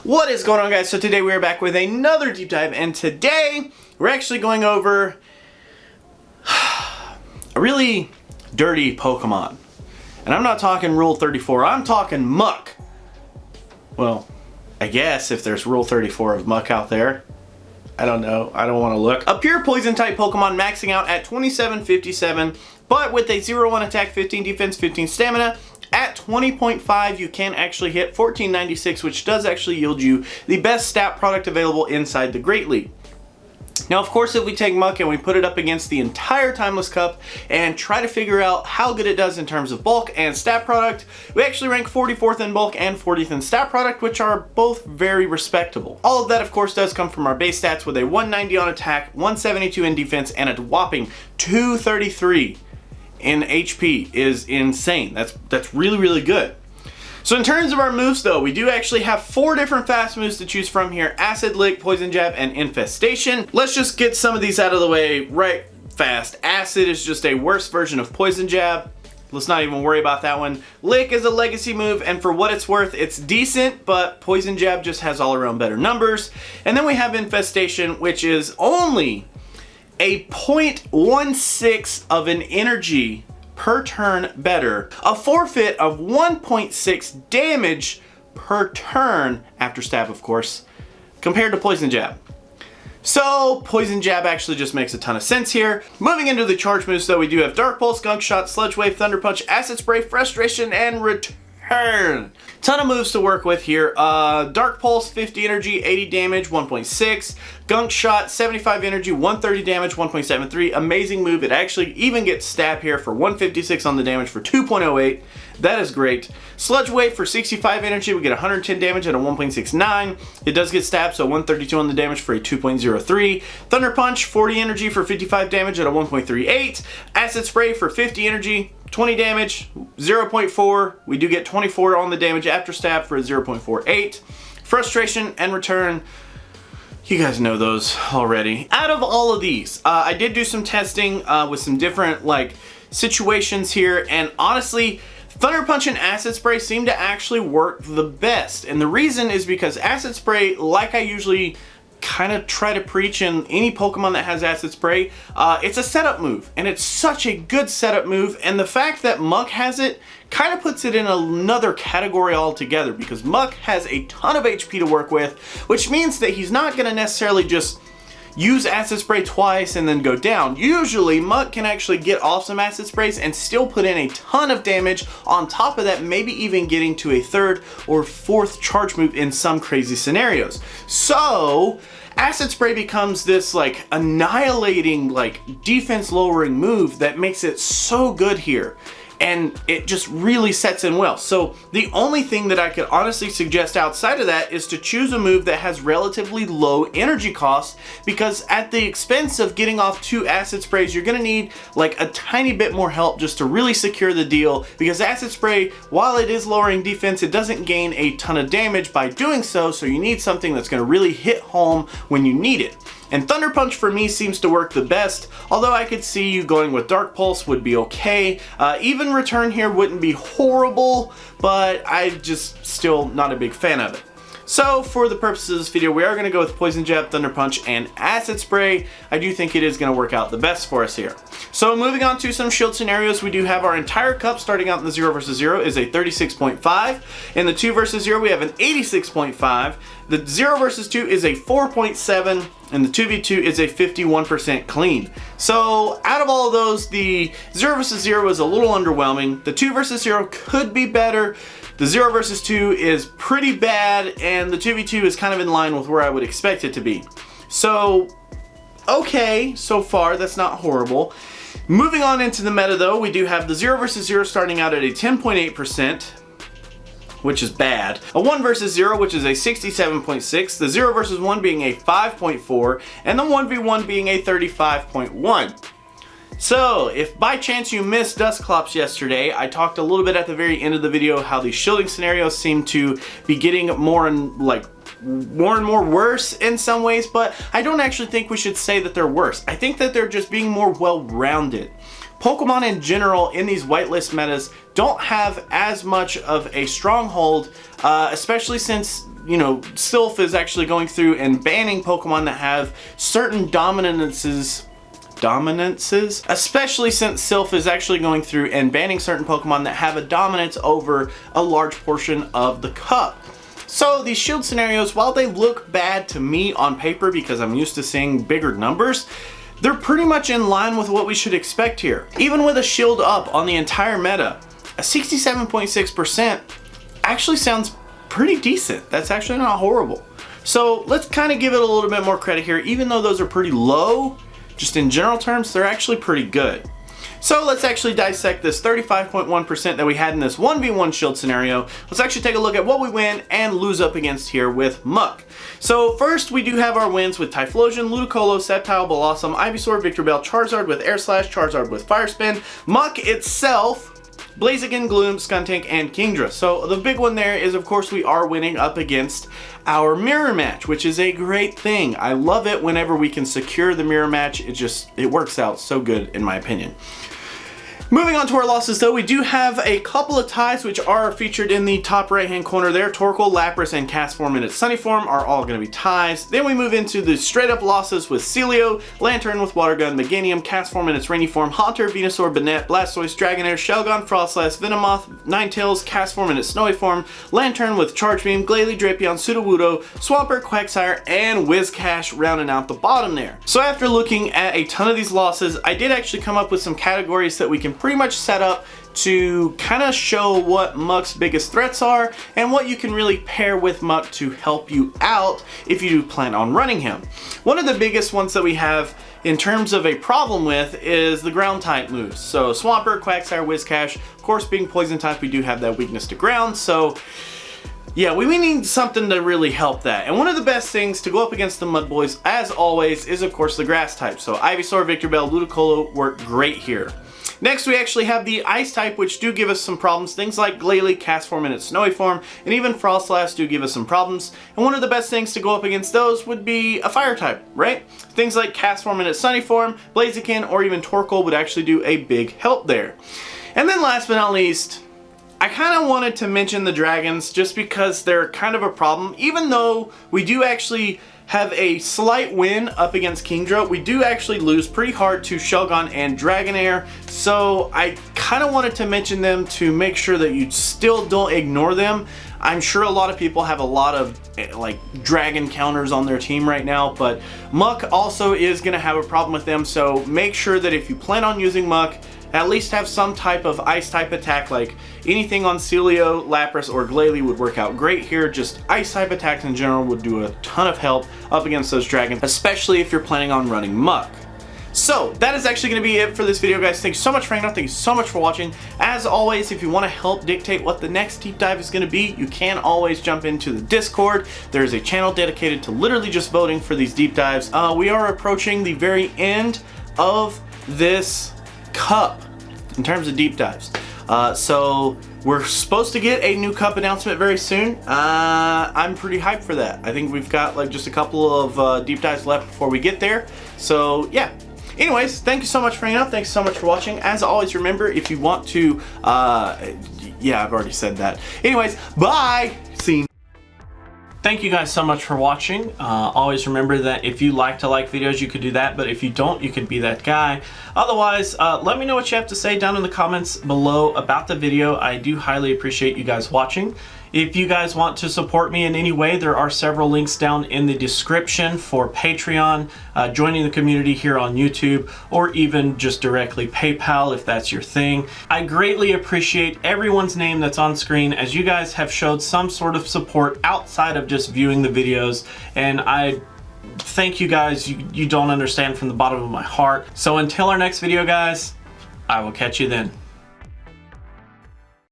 What is going on, guys? So today we are back with another deep dive, and today we're actually going over a really dirty Pokemon. And I'm not talking Rule 34, I'm talking Muk. Well, I guess if there's Rule 34 of Muk out there. I don't know, I don't want to look. A pure poison type Pokemon maxing out at 2757, but with a 0-1 attack, 15 defense, 15 stamina. At 20.5, you can actually hit 1496, which does actually yield you the best stat product available inside the Great League. Now, of course, if we take Muk and we put it up against the entire Timeless Cup and try to figure out how good it does in terms of bulk and stat product, we actually rank 44th in bulk and 40th in stat product, which are both very respectable. All of that, of course, does come from our base stats with a 190 on attack, 172 in defense, and a whopping 233 in HP is insane. That's really, really good. So in terms of our moves though, we do actually have 4 different fast moves to choose from here: Acid, Lick, Poison Jab, and Infestation. Let's just get some of these out of the way right fast. Acid is just a worse version of Poison Jab. Let's not even worry about that one. Lick is a legacy move, and for what it's worth, it's decent, but Poison Jab just has all around better numbers. And then we have Infestation, which is only a 0.16 of an energy per turn better, a forfeit of 1.6 damage per turn after stab, of course, compared to Poison Jab. So Poison Jab actually just makes a ton of sense here. Moving into the charge moves though, we do have Dark Pulse, Gunk Shot, Sludge Wave, Thunder Punch, Acid Spray, Frustration, and Return. Ton of moves to work with here. Dark Pulse, 50 energy, 80 damage, 1.6. Gunk Shot, 75 energy, 130 damage, 1.73. Amazing move. It actually even gets stab here for 156 on the damage for 2.08. That is great. Sludge Wave for 65 energy, we get 110 damage at a 1.69. It does get stabbed, so 132 on the damage for a 2.03. Thunder Punch, 40 energy for 55 damage at a 1.38. Acid Spray for 50 energy, 20 damage, 0.4. We do get 24 on the damage after stab for a 0.48. Frustration and Return. You guys know those already. Out of all of these, I did do some testing with some different situations here, and honestly, Thunder Punch and Acid Spray seem to actually work the best. And the reason is because Acid Spray, like I usually kind of try to preach in any Pokemon that has Acid Spray, it's a setup move, and it's such a good setup move, and the fact that Muk has it kind of puts it in another category altogether, because Muk has a ton of HP to work with, which means that he's not going to necessarily just use Acid Spray twice and then go down. Usually Muk can actually get off some Acid Sprays and still put in a ton of damage on top of that, maybe even getting to a 3rd or 4th charge move in some crazy scenarios. So Acid Spray becomes this annihilating defense lowering move that makes it so good here. And it just really sets in well. So the only thing that I could honestly suggest outside of that is to choose a move that has relatively low energy costs, because at the expense of getting off 2 Acid Sprays, you're gonna need a tiny bit more help just to really secure the deal, because Acid Spray, while it is lowering defense, it doesn't gain a ton of damage by doing so, so you need something that's gonna really hit home when you need it. And Thunder Punch for me seems to work the best, although I could see you going with Dark Pulse would be okay. Even Return here wouldn't be horrible, but I'm just still not a big fan of it. So for the purposes of this video, we are going to go with Poison Jab, Thunder Punch, and Acid Spray. I do think it is going to work out the best for us here. So moving on to some shield scenarios, we do have our entire cup starting out in the 0 versus 0 is a 36.5. In the 2 versus 0, we have an 86.5. The 0 versus 2 is a 4.7. And the 2v2 is a 51% clean. So out of all of those, the 0 versus 0 is a little underwhelming. The 2 versus 0 could be better. The 0 versus 2 is pretty bad, and the 2v2 is kind of in line with where I would expect it to be. So, okay, so far, that's not horrible. Moving on into the meta though, we do have the 0 versus 0 starting out at a 10.8%. Which is bad. A 1 versus 0, which is a 67.6, the 0 versus 1 being a 5.4, and the 1v1 being a 35.1. So, if by chance you missed Dusclops yesterday, I talked a little bit at the very end of the video how the shielding scenarios seem to be getting more and more worse in some ways, but I don't actually think we should say that they're worse. I think that they're just being more well-rounded. Pokemon in general in these whitelist metas don't have as much of a stronghold, especially since, you know, Sylph is actually going through and banning Pokemon that have certain dominances, especially since Sylph is actually going through and banning certain Pokemon that have a dominance over a large portion of the cup. So these shield scenarios, while they look bad to me on paper because I'm used to seeing bigger numbers, they're pretty much in line with what we should expect here. Even with a shield up on the entire meta, a 67.6% actually sounds pretty decent. That's actually not horrible. So let's kind of give it a little bit more credit here. Even though those are pretty low, just in general terms, they're actually pretty good. So let's actually dissect this 35.1% that we had in this 1v1 shield scenario. Let's actually take a look at what we win and lose up against here with Muk. So first we do have our wins with Typhlosion, Ludicolo, Sceptile, Blossom, Ivysaur, Victreebel, Charizard with Air Slash, Charizard with Fire Spin, Muk itself, Blaziken, Gloom, Skuntank, and Kingdra. So the big one there is, of course, we are winning up against our mirror match, which is a great thing. I love it whenever we can secure the mirror match. It works out so good in my opinion. Moving on to our losses though, we do have a couple of ties which are featured in the top right hand corner there. Torkoal, Lapras, and Castform in its Sunny form are all going to be ties. Then we move into the straight up losses with Celio, Lantern with Water Gun, Meganium, Castform in its Rainy form, Haunter, Venusaur, Banette, Blastoise, Dragonair, Shelgon, Frostlass, Venomoth, Ninetales, Castform in its Snowy form, Lantern with Charge Beam, Glalie, Drapion, Sudowoodo, Swampert, Quagsire, and Whiscash rounding out the bottom there. So after looking at a ton of these losses, I did actually come up with some categories that we can pretty much set up to kind of show what Muk's biggest threats are and what you can really pair with Muk to help you out if you do plan on running him. One of the biggest ones that we have in terms of a problem with is the ground type moves. So Swampert, Quagsire, Whiscash, of course being poison type, we do have that weakness to ground, so yeah, we need something to really help that. And one of the best things to go up against the Mud Boys, as always, is of course the grass type. So Ivysaur, Victreebel, Ludicolo work great here. Next, we actually have the Ice type, which do give us some problems. Things like Glalie, Castform in its Snowy form, and even Frostlass do give us some problems. And one of the best things to go up against those would be a Fire type, right? Things like Castform in its Sunny form, Blaziken, or even Torkoal would actually do a big help there. And then last but not least, I kind of wanted to mention the dragons just because they're kind of a problem. Even though we do actually have a slight win up against Kingdra, we do actually lose pretty hard to Shelgon and Dragonair. So I kind of wanted to mention them to make sure that you still don't ignore them. I'm sure a lot of people have a lot of like dragon counters on their team right now, but Muk also is going to have a problem with them. So make sure that if you plan on using Muk, at least have some type of ice type attack, like anything on Celio, Lapras, or Glalie would work out great here. Just ice type attacks in general would do a ton of help up against those dragons, especially if you're planning on running Muk. So that is actually going to be it for this video, guys. Thank you so much for hanging out. Thank you so much for watching. As always, if you want to help dictate what the next deep dive is going to be, you can always jump into the Discord. There's a channel dedicated to literally just voting for these deep dives. We are approaching the very end of this cup in terms of deep dives. So we're supposed to get a new cup announcement very soon. I'm pretty hyped for that. I think we've got like just a couple of deep dives left before we get there. So yeah. Anyways, thank you so much for hanging out. Thanks so much for watching. As always, remember, if you want to, yeah, I've already said that. Anyways, bye. Scene. Thank you guys so much for watching. Always remember that if you like to like videos, you could do that, but if you don't, you could be that guy. Otherwise, let me know what you have to say down in the comments below about the video. I do highly appreciate you guys watching. If you guys want to support me in any way, there are several links down in the description for Patreon, joining the community here on YouTube, or even just directly PayPal if that's your thing. I greatly appreciate everyone's name that's on screen, as you guys have showed some sort of support outside of just viewing the videos, and I thank you guys. You don't understand from the bottom of my heart. So until our next video, guys, I will catch you then.